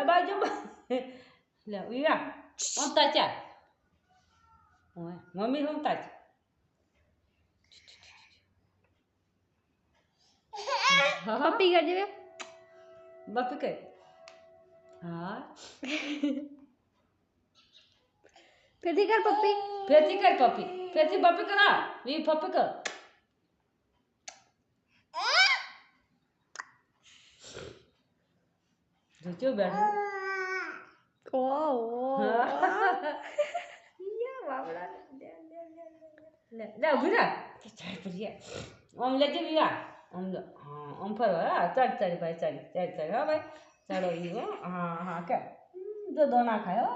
બાજુ લે વિયા ઓમતા ચાલ ઓય મમ્મી રમતા જ પપ્પી કરજે બે બાપી કઈ હા ફેરથી કર પપ્પી ફેરથી કર પપ્પી ફેરથી બાપી કર હા વી પપ્પી કર જોજો બેઠો ઓ હા યા બાબડા લે ઉભી રહે ચાલ પડી ઓમ લેજે વિયા ઓમ હા ઓમ ફરવા હા ચાલ ચાલ ભાઈ ચાલ ચાલ ચાલ હા ભાઈ ચાલો ઈ હો હા હા કે જો દોણા ખાય હો